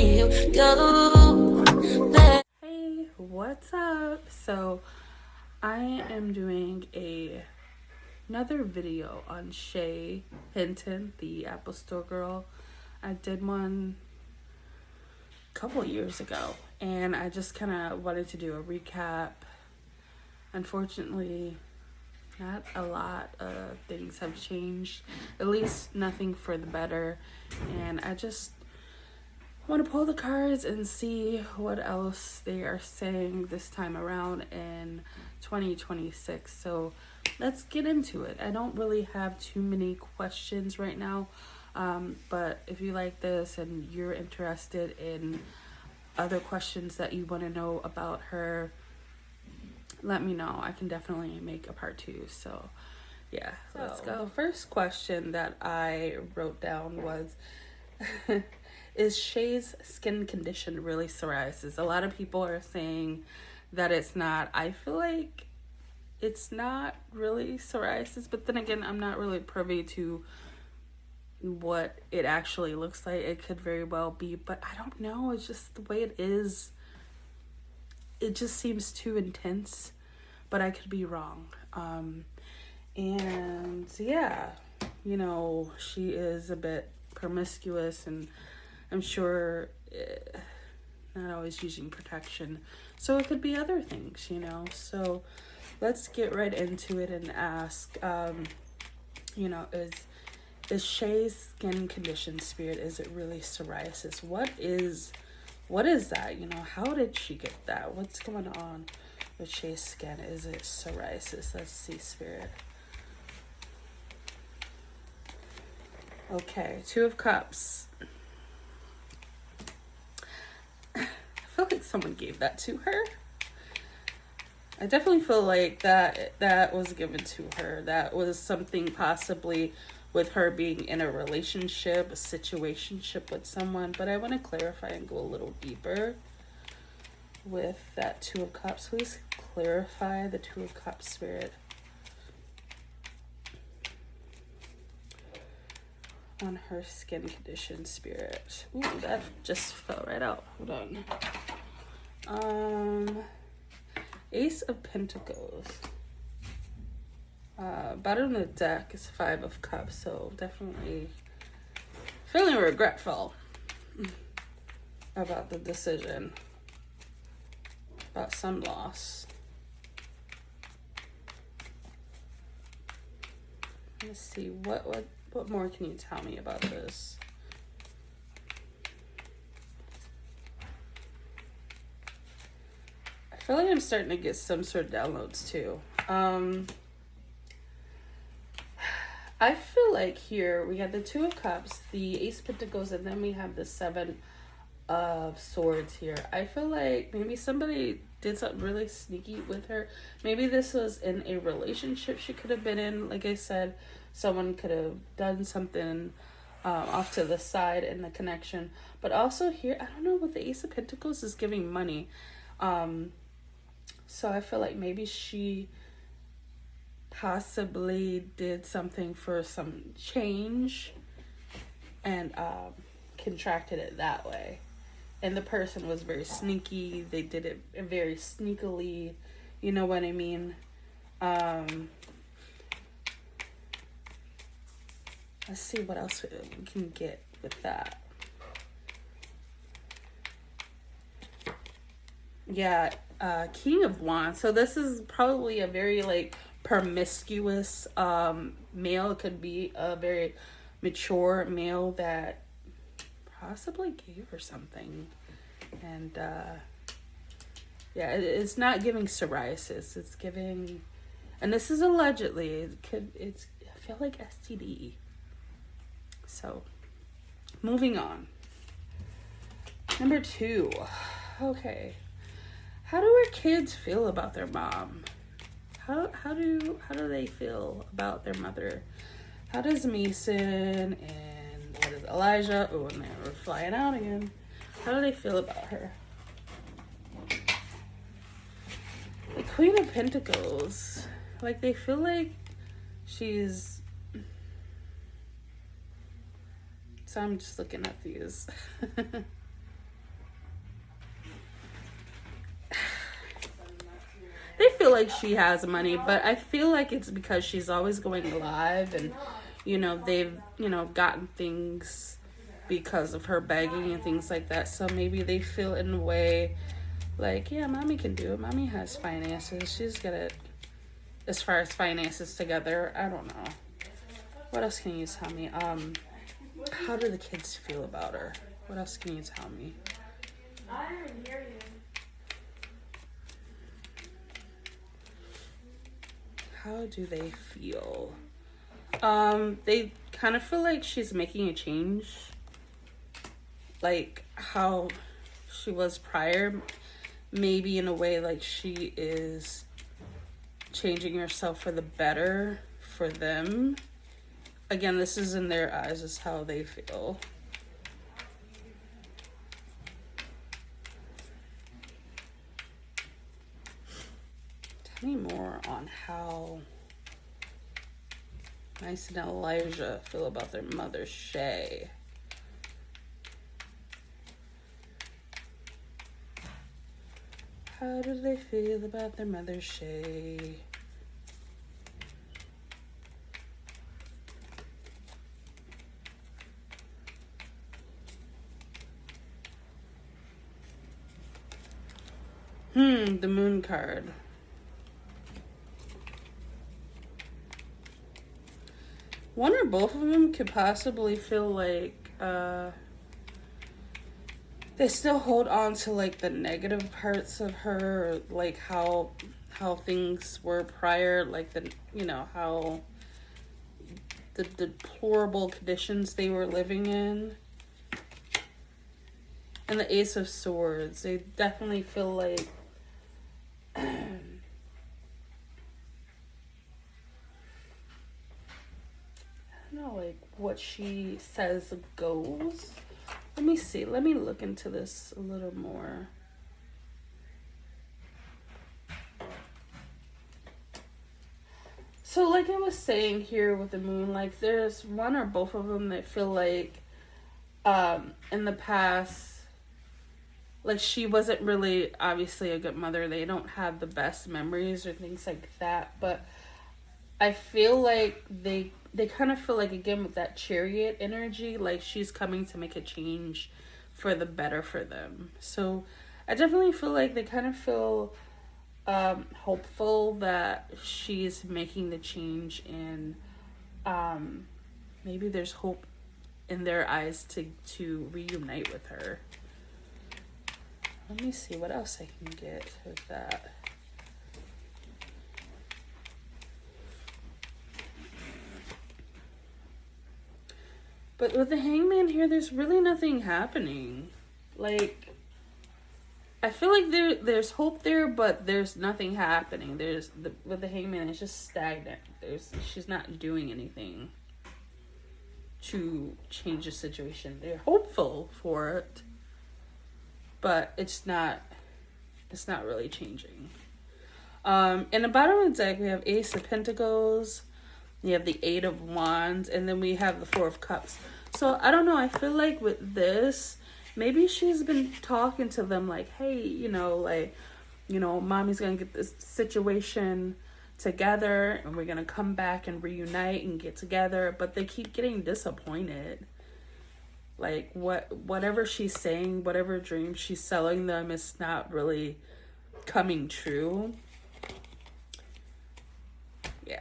you go. Hey, what's up? So I am doing another video on Shay, Hinton, the Apple Store girl. I did one a couple years ago, and I just kind of wanted to do a recap. Unfortunately, not a lot of things have changed, at least nothing for the better, and I just want to pull the cards and see what else they are saying this time around in 2026. So let's get into it. I don't really have too many questions right now, but if you like this and you're interested in other questions that you want to know about her, let me know. I can definitely make a part 2. So yeah, let's go. The first question that I wrote down was is Shay's skin condition really psoriasis? A lot of people are saying that it's not. I feel like it's not really psoriasis, but then again, I'm not really privy to what it actually looks like. It could very well be, but I don't know. It's just the way it is. It just seems too intense, but I could be wrong. And yeah, you know, she is a bit promiscuous, and I'm sure not always using protection. So it could be other things, you know. So let's get right into it and ask, you know, is Shay's skin condition, Spirit, is it really psoriasis? What is that? You know, how did she get that? What's going on with Shay's skin? Is it psoriasis? Let's see, Spirit. Okay, 2 of Cups. I feel like someone gave that to her. I definitely feel like that was given to her. That was something possibly with her being in a relationship, a situationship with someone. But I want to clarify and go a little deeper with that 2 of Cups. Please clarify the 2 of Cups, Spirit. On her skin condition, Spirit. Ooh, that just fell right out. Hold on. Ace of Pentacles. Bottom of the deck is 5 of Cups, so definitely feeling regretful about the decision, about some loss. Let's see, what more can you tell me about this? I feel like I'm starting to get some sort of downloads too. I feel like here we have the 2 of Cups, the Ace of Pentacles, and then we have the 7 of Swords here. I feel like maybe somebody did something really sneaky with her. Maybe this was in a relationship she could have been in. Like I said, someone could have done something off to the side in the connection. But also here, I don't know, what the Ace of Pentacles is giving money. So I feel like maybe she possibly did something for some change and contracted it that way. And the person was very sneaky. They did it very sneakily. You know what I mean? Let's see what else we can get with that. Yeah, King of Wands. So this is probably a very like promiscuous male. It could be a very mature male that possibly gave her something. And yeah, it's not giving psoriasis. It's giving, and this is allegedly, I feel like STD. So moving on. Number 2. Okay. How do our kids feel about their mom? How do they feel about their mother? How does Mason and what is Elijah? Oh, and they're flying out again. How do they feel about her? The Queen of Pentacles. Like, they feel like she's... So I'm just looking at these. feel like she has money, but I feel like it's because she's always going live, and you know, they've, you know, gotten things because of her begging and things like that. So maybe they feel in a way like, yeah, mommy can do it. Mommy has finances. She's got it as far as finances together. I don't know. What else can you tell me? How do the kids feel about her? What else can you tell me? I didn't hear you. How do they feel? They kind of feel like she's making a change. Like how she was prior. Maybe in a way like she is changing herself for the better for them. Again, this is in their eyes, is how they feel. Tell me more on how Nice and Elijah feel about their mother, Shay. How do they feel about their mother, Shay? The moon card. One or both of them could possibly feel like they still hold on to like the negative parts of her, or like how things were prior, like the, you know, how the deplorable conditions they were living in. And the Ace of Swords, they definitely feel like I don't know, like what she says goes. Let me see. Let me look into this a little more. So like I was saying here with the moon, like there's one or both of them that feel like in the past, like she wasn't really obviously a good mother. They don't have the best memories or things like that. But I feel like they kind of feel like, again, with that Chariot energy, like she's coming to make a change for the better for them. So I definitely feel like they kind of feel hopeful that she's making the change, and maybe there's hope in their eyes to reunite with her. Let me see what else I can get with that. But with the Hangman here, there's really nothing happening. Like, I feel like there's hope there, but there's nothing happening. With the Hangman, it's just stagnant. She's not doing anything to change the situation. They're hopeful for it, but it's not really changing. In the bottom of the deck, we have Ace of Pentacles, we have the Eight of Wands, and then we have the Four of Cups. So I don't know, I feel like with this, maybe she's been talking to them like, hey, mommy's gonna get this situation together and we're gonna come back and reunite and get together, but they keep getting disappointed. Like whatever she's saying, whatever dream she's selling them is not really coming true. Yeah.